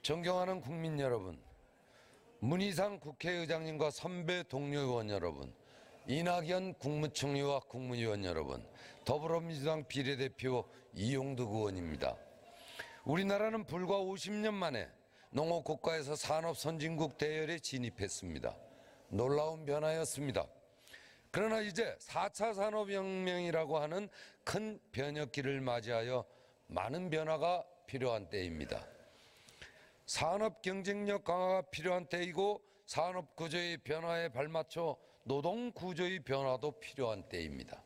존경하는 국민 여러분, 문희상 국회의장님과 선배 동료 의원 여러분, 이낙연 국무총리와 국무위원 여러분, 더불어민주당 비례대표 이용득 의원입니다. 우리나라는 불과 50년 만에 농업 국가에서 산업 선진국 대열에 진입했습니다. 놀라운 변화였습니다. 그러나 이제 4차 산업혁명이라고 하는 큰 변혁기를 맞이하여 많은 변화가 필요한 때입니다. 산업 경쟁력 강화가 필요한 때이고 산업 구조의 변화에 발맞춰 노동 구조의 변화도 필요한 때입니다.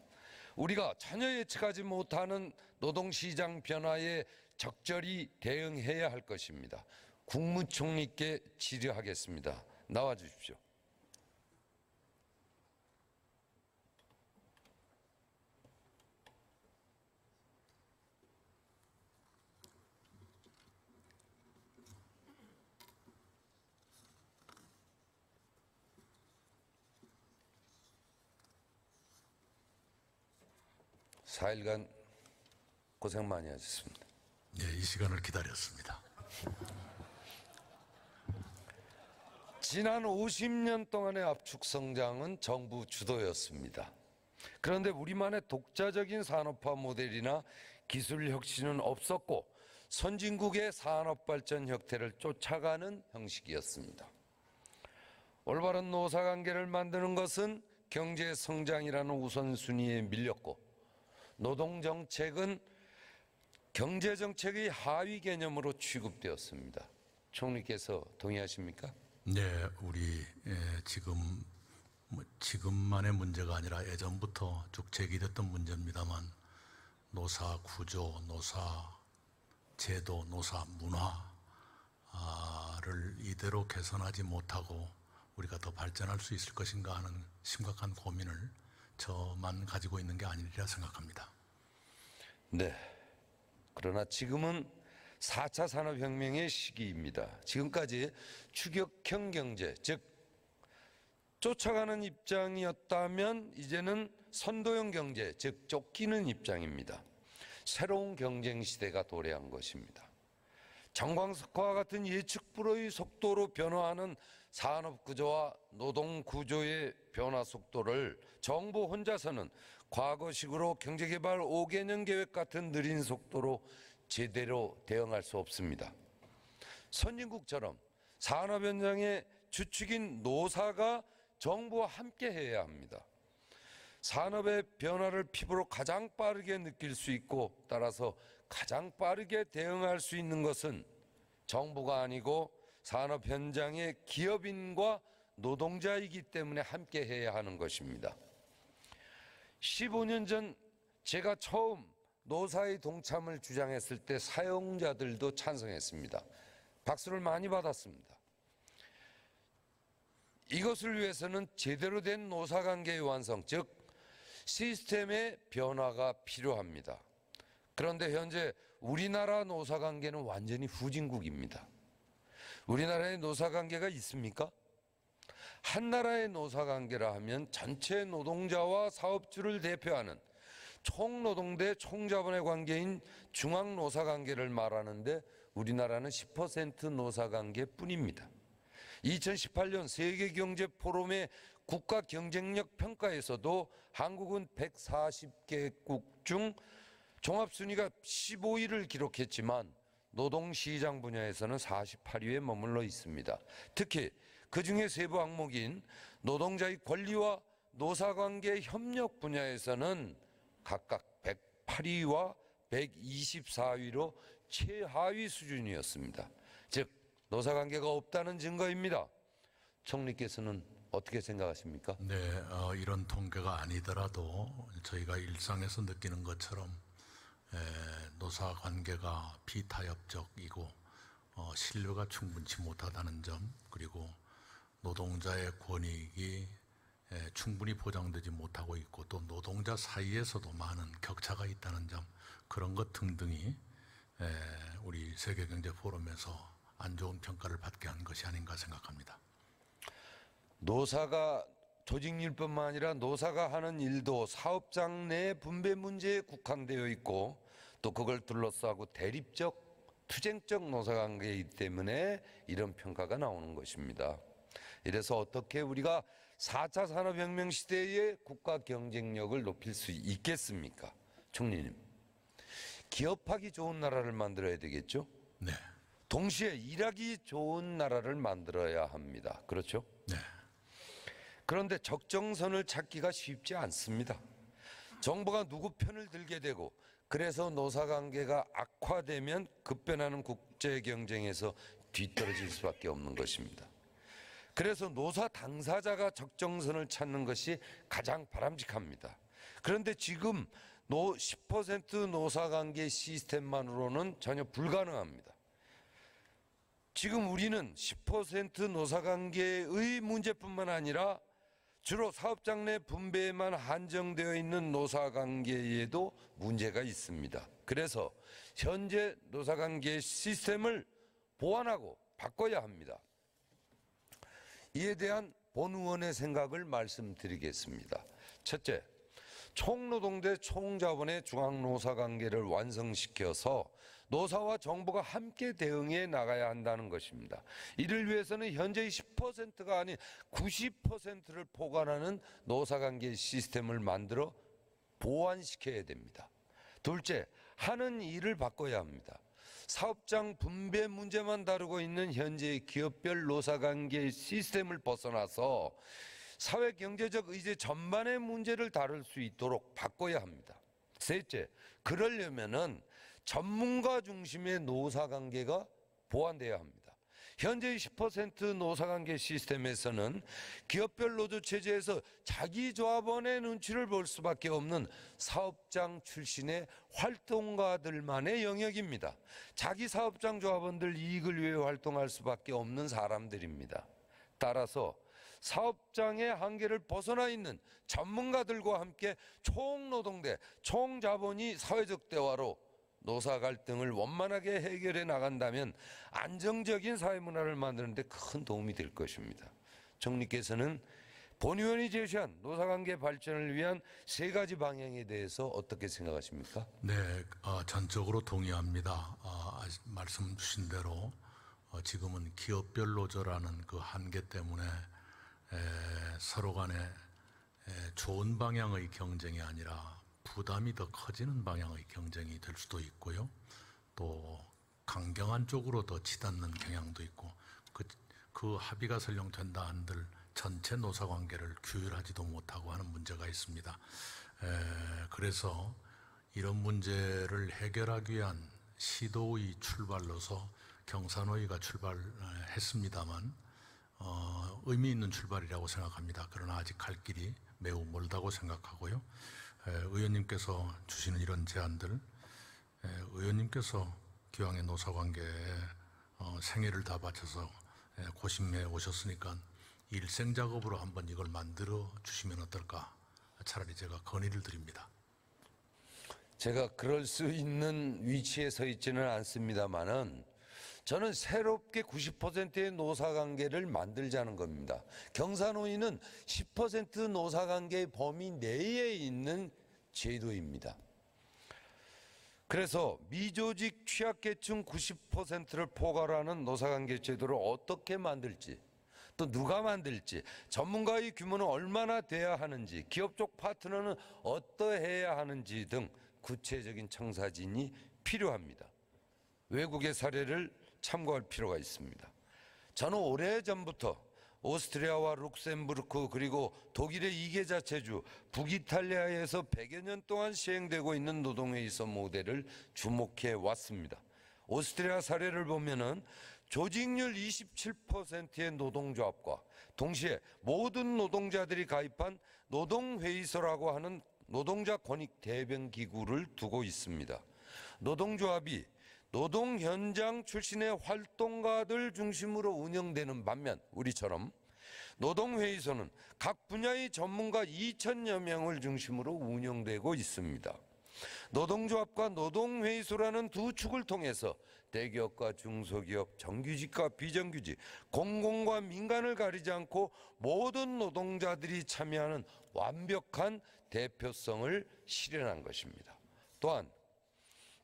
우리가 전혀 예측하지 못하는 노동시장 변화에 적절히 대응해야 할 것입니다. 국무총리께 질의하겠습니다. 나와 주십시오. (4일간) 고생 많이 하셨습니다. 네, 이 시간을 기다렸습니다. 지난 50년 동안의 압축 성장은 정부 주도였습니다. 그런데 우리만의 독자적인 산업화 모델이나 기술 혁신은 없었고 선진국의 산업 발전 혁태를 쫓아가는 형식이었습니다. 올바른 노사관계를 만드는 것은 경제 성장이라는 우선순위에 밀렸고 노동정책은 경제정책의 하위 개념으로 취급되었습니다. 총리께서 동의하십니까? 네, 우리 지금만의 문제가 아니라 예전부터 쭉 제기됐던 문제입니다만 노사 구조, 노사 제도, 노사 문화를 이대로 개선하지 못하고 우리가 더 발전할 수 있을 것인가 하는 심각한 고민을 저만 가지고 있는 게 아니리라 생각합니다. 네. 그러나 지금은 4차 산업혁명의 시기입니다. 지금까지 추격형 경제, 즉 쫓아가는 입장이었다면 이제는 선도형 경제, 즉 쫓기는 입장입니다. 새로운 경쟁 시대가 도래한 것입니다. 정광석화와 같은 예측 불허의 속도로 변화하는 산업 구조와 노동 구조의 변화 속도를 정부 혼자서는 과거식으로 경제개발 5개년 계획 같은 느린 속도로 제대로 대응할 수 없습니다. 선진국처럼 산업 현장의 주축인 노사가 정부와 함께 해야 합니다. 산업의 변화를 피부로 가장 빠르게 느낄 수 있고 따라서 가장 빠르게 대응할 수 있는 것은 정부가 아니고 산업 현장의 기업인과 노동자이기 때문에 함께 해야 하는 것입니다. 15년 전 제가 처음 노사의 동참을 주장했을 때 사용자들도 찬성했습니다. 박수를 많이 받았습니다. 이것을 위해서는 제대로 된 노사관계의 완성, 즉 시스템의 변화가 필요합니다. 그런데 현재 우리나라 노사관계는 완전히 후진국입니다. 우리나라에 노사관계가 있습니까? 한 나라의 노사관계라 하면 전체 노동자와 사업주를 대표하는 총노동대 총자본의 관계인 중앙노사관계를 말하는데 우리나라는 10% 노사관계뿐입니다. 2018년 세계경제포럼의 국가경쟁력 평가에서도 한국은 140개국 중 종합순위가 15위를 기록했지만 노동시장 분야에서는 48위에 머물러 있습니다. 특히 그중에 세부 항목인 노동자의 권리와 노사관계 협력 분야에서는 각각 108위와 124위로 최하위 수준이었습니다. 즉 노사관계가 없다는 증거입니다. 총리께서는 어떻게 생각하십니까? 네, 이런 통계가 아니더라도 저희가 일상에서 느끼는 것처럼 노사관계가 비타협적이고 신뢰가 충분치 못하다는 점, 그리고 노동자의 권익이 충분히 보장되지 못하고 있고 또 노동자 사이에서도 많은 격차가 있다는 점, 그런 것 등등이 우리 세계경제포럼에서 안 좋은 평가를 받게 한 것이 아닌가 생각합니다. 노사가 조직일뿐만 아니라 노사가 하는 일도 사업장 내 분배 문제에 국한되어 있고 또 그걸 둘러싸고 대립적 투쟁적 노사관계이기 때문에 이런 평가가 나오는 것입니다. 이래서 어떻게 우리가 4차 산업혁명 시대의 국가 경쟁력을 높일 수 있겠습니까? 총리님, 기업하기 좋은 나라를 만들어야 되겠죠? 네. 동시에 일하기 좋은 나라를 만들어야 합니다. 그렇죠? 네. 그런데 적정선을 찾기가 쉽지 않습니다. 정부가 누구 편을 들게 되고 그래서 노사관계가 악화되면 급변하는 국제 경쟁에서 뒤떨어질 수밖에 없는 것입니다. 그래서 노사 당사자가 적정선을 찾는 것이 가장 바람직합니다. 그런데 지금 10% 노사관계 시스템만으로는 전혀 불가능합니다. 지금 우리는 10% 노사관계의 문제뿐만 아니라 주로 사업장 내 분배에만 한정되어 있는 노사관계에도 문제가 있습니다. 그래서 현재 노사관계 시스템을 보완하고 바꿔야 합니다. 이에 대한 본 의원의 생각을 말씀드리겠습니다. 첫째, 총노동대 총자본의 중앙노사관계를 완성시켜서 노사와 정부가 함께 대응해 나가야 한다는 것입니다. 이를 위해서는 현재의 10%가 아닌 90%를 포괄하는 노사관계 시스템을 만들어 보완시켜야 됩니다. 둘째, 하는 일을 바꿔야 합니다. 사업장 분배 문제만 다루고 있는 현재의 기업별 노사관계 시스템을 벗어나서 사회 경제적 의제 전반의 문제를 다룰 수 있도록 바꿔야 합니다. 셋째, 그러려면은 전문가 중심의 노사관계가 보완돼야 합니다. 현재의 10% 노사관계 시스템에서는 기업별 노조체제에서 자기 조합원의 눈치를 볼 수밖에 없는 사업장 출신의 활동가들만의 영역입니다. 자기 사업장 조합원들 이익을 위해 활동할 수밖에 없는 사람들입니다. 따라서 사업장의 한계를 벗어나 있는 전문가들과 함께 총노동대, 총자본이 사회적 대화로 노사 갈등을 원만하게 해결해 나간다면 안정적인 사회문화를 만드는 데 큰 도움이 될 것입니다. 총리께서는 본 의원이 제시한 노사관계 발전을 위한 3가지 방향에 대해서 어떻게 생각하십니까? 네, 전적으로 동의합니다. 말씀 주신 대로 지금은 기업별 노조라는 그 한계 때문에 서로 간에 좋은 방향의 경쟁이 아니라 부담이 더 커지는 방향의 경쟁이 될 수도 있고요. 또 강경한 쪽으로 더 치닫는 경향도 있고 그 합의가 설령된다 한들 전체 노사관계를 규율하지도 못하고 하는 문제가 있습니다. 그래서 이런 문제를 해결하기 위한 시도의 출발로서 경산호의가 출발했습니다만 의미 있는 출발이라고 생각합니다. 그러나 아직 갈 길이 매우 멀다고 생각하고요. 의원님께서 주시는 이런 제안들, 의원님께서 기왕의 노사관계에 생애를 다 바쳐서 고심해 오셨으니까 일생작업으로 한번 이걸 만들어 주시면 어떨까? 차라리 제가 건의를 드립니다. 제가 그럴 수 있는 위치에 서 있지는 않습니다만은 저는 새롭게 90%의 노사관계를 만들자는 겁니다. 경산호의는 10% 노사관계의 범위 내에 있는 제도입니다. 그래서 미조직 취약계층 90%를 포괄하는 노사관계 제도를 어떻게 만들지, 또 누가 만들지, 전문가의 규모는 얼마나 돼야 하는지, 기업 쪽 파트너는 어떠해야 하는지 등 구체적인 청사진이 필요합니다. 외국의 사례를 참고할 필요가 있습니다. 저는 오래전부터 오스트리아와 룩셈부르크 그리고 독일의 2개 자체주 북이탈리아에서 100여 년 동안 시행되고 있는 노동회의소 모델을 주목해 왔습니다. 오스트리아 사례를 보면은 조직률 27%의 노동조합과 동시에 모든 노동자들이 가입한 노동회의소라고 하는 노동자 권익 대변 기구를 두고 있습니다. 노동조합이 노동 현장 출신의 활동가들 중심으로 운영되는 반면 우리처럼 노동회의소는 각 분야의 전문가 2,000여 명을 중심으로 운영되고 있습니다. 노동조합과 노동회의소라는 두 축을 통해서 대기업과 중소기업, 정규직과 비정규직, 공공과 민간을 가리지 않고 모든 노동자들이 참여하는 완벽한 대표성을 실현한 것입니다. 또한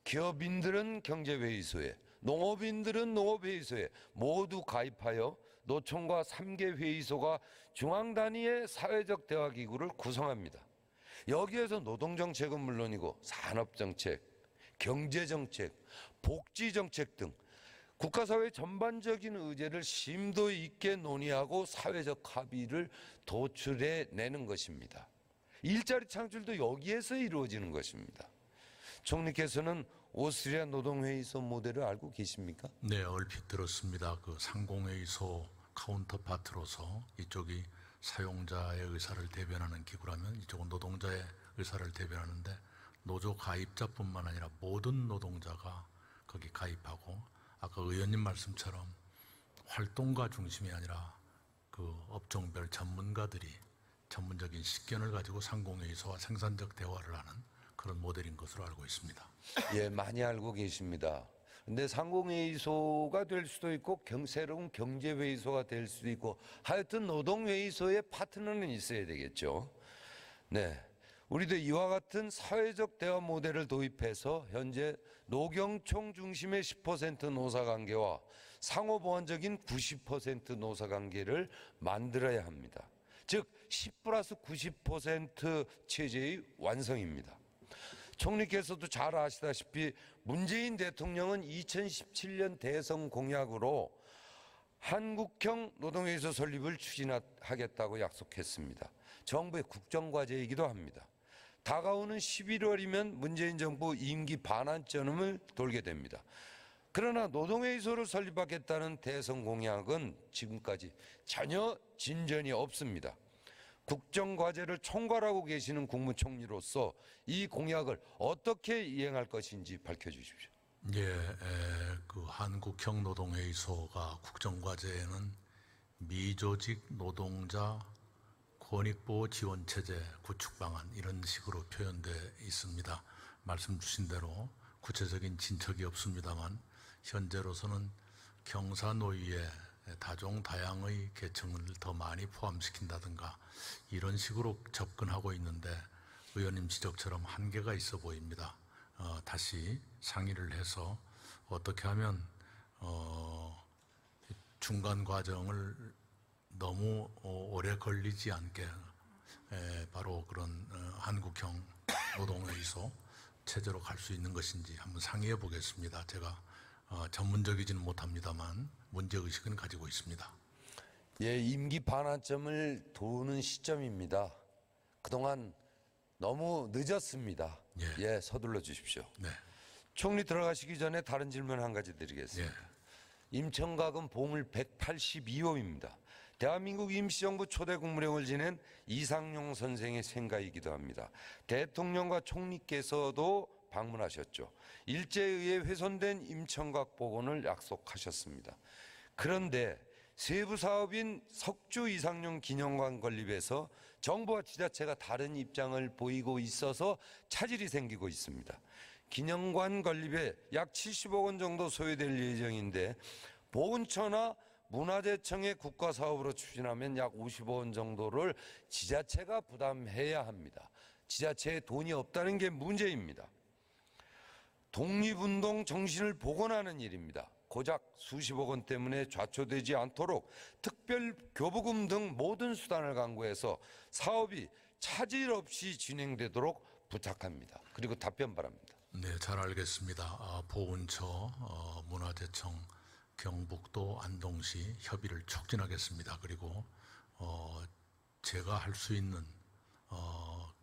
기업인들은 경제회의소에, 농업인들은 농업회의소에 모두 가입하여 노총과 3개 회의소가 중앙 단위의 사회적 대화기구를 구성합니다. 여기에서 노동정책은 물론이고 산업정책, 경제정책, 복지정책 등 국가사회 전반적인 의제를 심도 있게 논의하고 사회적 합의를 도출해내는 것입니다. 일자리 창출도 여기에서 이루어지는 것입니다. 총리께서는 오스트리아 노동회의소 모델을 알고 계십니까? 네, 얼핏 들었습니다. 그 상공회의소 카운터파트로서 이쪽이 사용자의 의사를 대변하는 기구라면 이쪽은 노동자의 의사를 대변하는데 노조 가입자뿐만 아니라 모든 노동자가 거기 가입하고 아까 의원님 말씀처럼 활동가 중심이 아니라 그 업종별 전문가들이 전문적인 식견을 가지고 상공회의소와 생산적 대화를 하는 그런 모델인 것으로 알고 있습니다. 예, 많이 알고 계십니다. 근데 상공회의소가 될 수도 있고 새로운 경제회의소가 될 수도 있고 하여튼 노동회의소의 파트너는 있어야 되겠죠. 네, 우리도 이와 같은 사회적 대화 모델을 도입해서 현재 노경총 중심의 10% 노사관계와 상호보완적인 90% 노사관계를 만들어야 합니다. 즉 10+90% 체제의 완성입니다. 총리께서도 잘 아시다시피 문재인 대통령은 2017년 대선 공약으로 한국형 노동회의소 설립을 추진하겠다고 약속했습니다. 정부의 국정과제이기도 합니다. 다가오는 11월이면 문재인 정부 임기 반환점을 돌게 됩니다. 그러나 노동회의소를 설립하겠다는 대선 공약은 지금까지 전혀 진전이 없습니다. 국정과제를 총괄하고 계시는 국무총리로서 이 공약을 어떻게 이행할 것인지 밝혀주십시오. 예, 그 한국형 노동회의소가 국정과제에는 미조직 노동자 권익보호 지원체제 구축 방안 이런 식으로 표현되어 있습니다. 말씀 주신 대로 구체적인 진척이 없습니다만 현재로서는 경사노위에 다종다양의 계층을 더 많이 포함시킨다든가 이런 식으로 접근하고 있는데 의원님 지적처럼 한계가 있어 보입니다. 다시 상의를 해서 어떻게 하면 중간 과정을 너무 오래 걸리지 않게 바로 그런 한국형 노동회의소 체제로 갈 수 있는 것인지 한번 상의해 보겠습니다. 제가 전문적이지는 못합니다만 문제의식은 가지고 있습니다. 예, 임기 반환점을 도우는 시점입니다. 그동안 너무 늦었습니다. 예, 서둘러 주십시오. 네. 총리 들어가시기 전에 다른 질문 한 가지 드리겠습니다. 임청각은 보물 182호입니다. 대한민국 임시정부 초대 국무령을 지낸 이상용 선생의 생가이기도 합니다. 대통령과 총리께서도 방문하셨죠. 일제에 의해 훼손된 임청각 복원을 약속하셨습니다. 그런데 세부 사업인 석주 이상용 기념관 건립에서 정부와 지자체가 다른 입장을 보이고 있어서 차질이 생기고 있습니다. 기념관 건립에 약 70억 원 정도 소요될 예정인데 보훈처나 문화재청의 국가사업으로 추진하면 약 50억 원 정도를 지자체가 부담해야 합니다. 지자체에 돈이 없다는 게 문제입니다. 독립운동 정신을 복원하는 일입니다. 고작 수십억 원 때문에 좌초되지 않도록 특별 교부금 등 모든 수단을 강구해서 사업이 차질 없이 진행되도록 부탁합니다. 그리고 답변 바랍니다. 네, 잘 알겠습니다. 보훈처, 문화재청, 경북도, 안동시 협의를 촉진하겠습니다. 그리고 제가 할 수 있는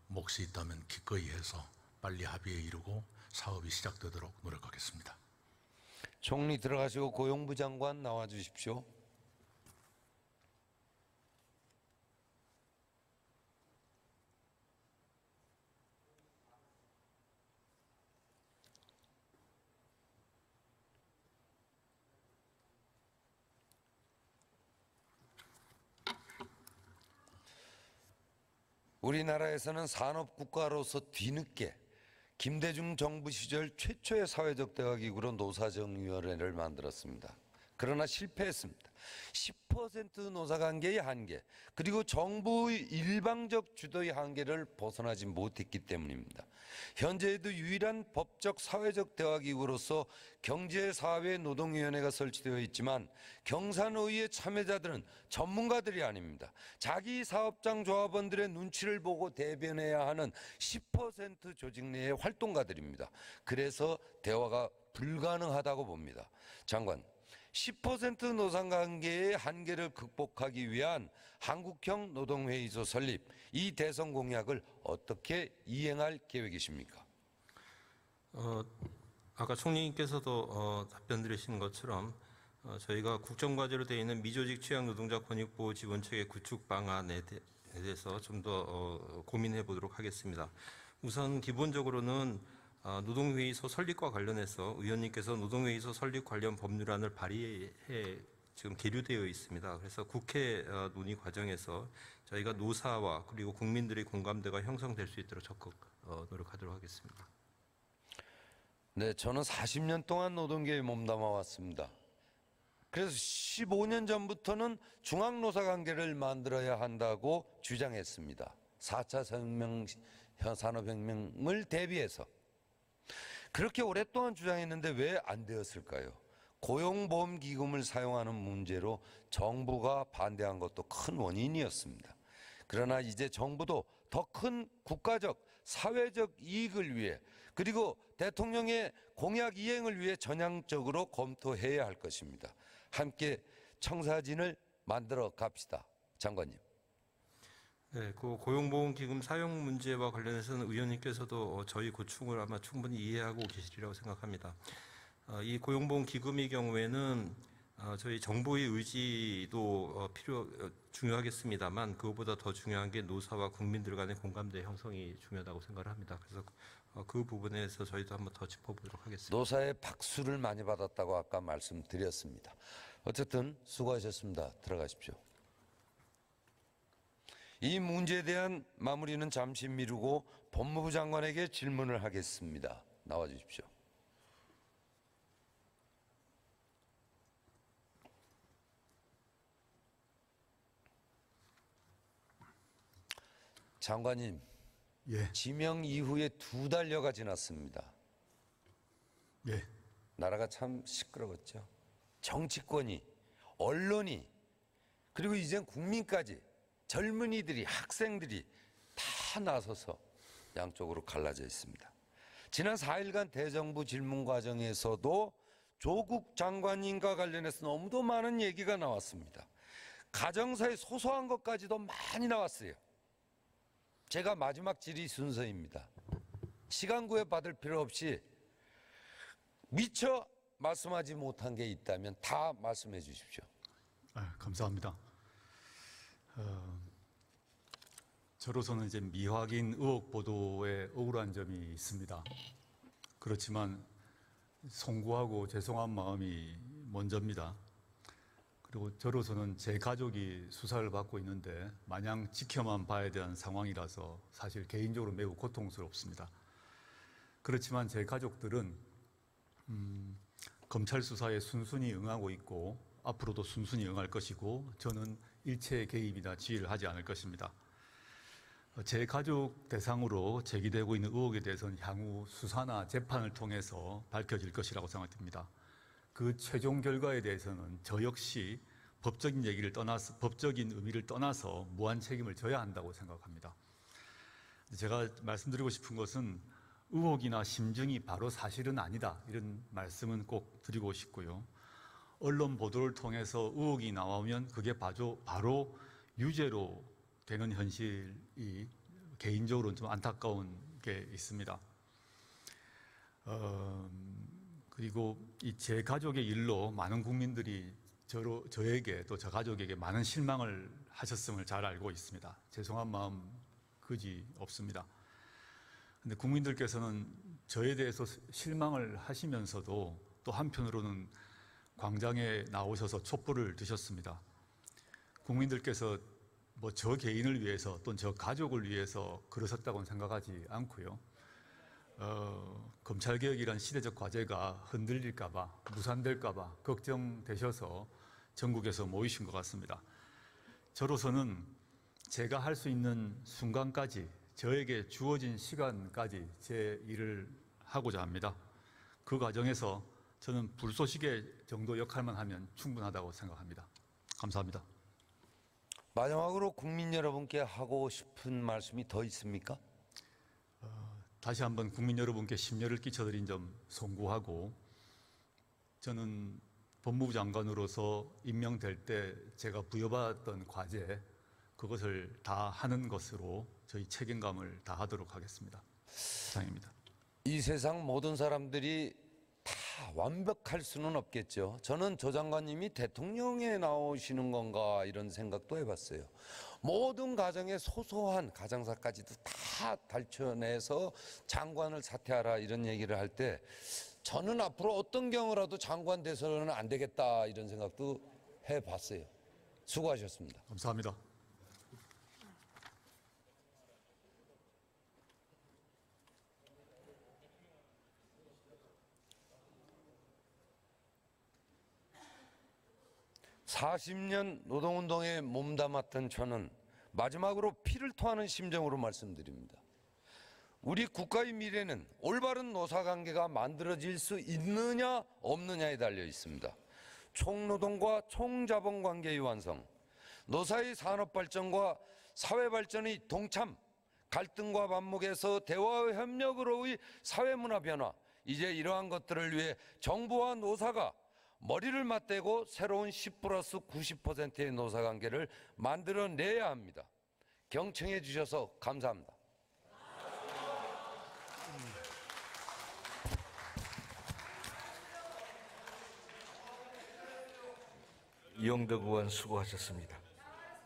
몫이 있다면 기꺼이 해서 빨리 합의에 이르고 사업이 시작되도록 노력하겠습니다. 총리 들어가시고 고용부 장관 나와 주십시오. 우리나라에서는 산업국가로서 뒤늦게 김대중 정부 시절 최초의 사회적 대화기구로 노사정위원회를 만들었습니다. 그러나 실패했습니다. 10% 노사관계의 한계, 그리고 정부의 일방적 주도의 한계를 벗어나지 못했기 때문입니다. 현재에도 유일한 법적 사회적 대화기구로서 경제사회노동위원회가 설치되어 있지만 경산의회 참여자들은 전문가들이 아닙니다. 자기 사업장 조합원들의 눈치를 보고 대변해야 하는 10% 조직 내의 활동가들입니다. 그래서 대화가 불가능하다고 봅니다. 장관, 10% 노사관계의 한계를 극복하기 위한 한국형 노동회의소 설립, 이 대선 공약을 어떻게 이행할 계획이십니까? 아까 총리님께서도 답변 드리신 것처럼 저희가 국정과제로 되어 있는 미조직 취약 노동자 권익보호 지원체계 구축 방안에 대해서 좀 더 고민해 보도록 하겠습니다. 우선 기본적으로는 노동회의소 설립과 관련해서 의원님께서 노동회의소 설립 관련 법률안을 발의해 지금 계류되어 있습니다. 그래서 국회 논의 과정에서 저희가 노사와 그리고 국민들의 공감대가 형성될 수 있도록 적극 노력하도록 하겠습니다. 네, 저는 40년 동안 노동계에 몸담아 왔습니다. 그래서 15년 전부터는 중앙노사관계를 만들어야 한다고 주장했습니다. 4차 산업혁명을 대비해서. 그렇게 오랫동안 주장했는데 왜 안 되었을까요? 고용보험기금을 사용하는 문제로 정부가 반대한 것도 큰 원인이었습니다. 그러나 이제 정부도 더 큰 국가적, 사회적 이익을 위해 그리고 대통령의 공약 이행을 위해 전향적으로 검토해야 할 것입니다. 함께 청사진을 만들어 갑시다. 장관님. 네, 그 고용보험기금 사용 문제와 관련해서는 의원님께서도 저희 고충을 아마 충분히 이해하고 계시리라고 생각합니다. 이 고용보험기금의 경우에는 저희 정부의 의지도 중요하겠습니다만 그것보다 더 중요한 게 노사와 국민들 간의 공감대 형성이 중요하다고 생각을 합니다. 그래서 그 부분에서 저희도 한번 더 짚어보도록 하겠습니다. 노사의 박수를 많이 받았다고 아까 말씀드렸습니다. 어쨌든 수고하셨습니다. 들어가십시오. 이 문제에 대한 마무리는 잠시 미루고 법무부 장관에게 질문을 하겠습니다. 나와 주십시오. 장관님, 예, 지명 이후에 2달여가 지났습니다. 예, 나라가 참 시끄러웠죠. 정치권이, 언론이, 그리고 이젠 국민까지, 젊은이들이, 학생들이 다 나서서 양쪽으로 갈라져 있습니다. 지난 4일간 대정부 질문 과정에서도 조국 장관님과 관련해서 너무도 많은 얘기가 나왔습니다. 가정사의 소소한 것까지도 많이 나왔어요. 제가 마지막 질의 순서입니다. 시간 구애받을 필요 없이 미처 말씀하지 못한 게 있다면 다 말씀해 주십시오. 감사합니다. 저로서는 이제 미확인 의혹 보도에 억울한 점이 있습니다. 그렇지만 송구하고 죄송한 마음이 먼저입니다. 그리고 저로서는 제 가족이 수사를 받고 있는데 마냥 지켜만 봐야 되는 상황이라서 사실 개인적으로 매우 고통스럽습니다. 그렇지만 제 가족들은 검찰 수사에 순순히 응하고 있고 앞으로도 순순히 응할 것이고 저는 일체 개입이나 지휘를 하지 않을 것입니다. 제 가족 대상으로 제기되고 있는 의혹에 대해서는 향후 수사나 재판을 통해서 밝혀질 것이라고 생각됩니다. 그 최종 결과에 대해서는 저 역시 법적인 의미를 떠나서 무한 책임을 져야 한다고 생각합니다. 제가 말씀드리고 싶은 것은 의혹이나 심증이 바로 사실은 아니다, 이런 말씀은 꼭 드리고 싶고요. 언론 보도를 통해서 의혹이 나오면 그게 바로 유죄로 되는 현실이 개인적으로는 좀 안타까운 게 있습니다. 그리고 이 제 가족의 일로 많은 국민들이 저에게 또 저 가족에게 많은 실망을 하셨음을 잘 알고 있습니다. 죄송한 마음 그지 없습니다. 근데 국민들께서는 저에 대해서 실망을 하시면서도 또 한편으로는 광장에 나오셔서 촛불을 드셨습니다. 국민들께서 뭐 저 개인을 위해서 또는 저 가족을 위해서 그러셨다고는 생각하지 않고요. 검찰개혁이란 시대적 과제가 흔들릴까봐, 무산될까봐 걱정되셔서 전국에서 모이신 것 같습니다. 저로서는 제가 할 수 있는 순간까지, 저에게 주어진 시간까지 제 일을 하고자 합니다. 그 과정에서 저는 불쏘시개 정도 역할만 하면 충분하다고 생각합니다. 감사합니다. 마지막으로 국민 여러분께 하고 싶은 말씀이 더 있습니까? 다시 한번 국민 여러분께 심려를 끼쳐드린 점 송구하고, 저는 법무부 장관으로서 임명될 때 제가 부여받았던 과제, 그것을 다 하는 것으로 저희 책임감을 다하도록 하겠습니다. 이상입니다. 이 세상 모든 사람들이 다 완벽할 수는 없겠죠. 저는 조 장관님이 대통령에 나오시는 건가 이런 생각도 해봤어요. 모든 가정의 소소한 가정사까지도 다 달쳐내서 장관을 사퇴하라 이런 얘기를 할 때 저는 앞으로 어떤 경우라도 장관 돼서는 안 되겠다 이런 생각도 해봤어요. 수고하셨습니다. 감사합니다. (40년) 노동운동에 몸담았던 저는 마지막으로 피를 토하는 심정으로 말씀드립니다. 우리 국가의 미래는 올바른 노사관계가 만들어질 수 있느냐 없느냐에 달려 있습니다. 총노동과 총자본관계의 완성, 노사의 산업발전과 사회발전의 동참, 갈등과 반목에서 대화와 협력으로의 사회문화 변화, 이제 이러한 것들을 위해 정부와 노사가 머리를 맞대고 새로운 10+90%의 노사관계를 만들어내야 합니다. 경청해 주셔서 감사합니다. 이영덕 의원 수고하셨습니다.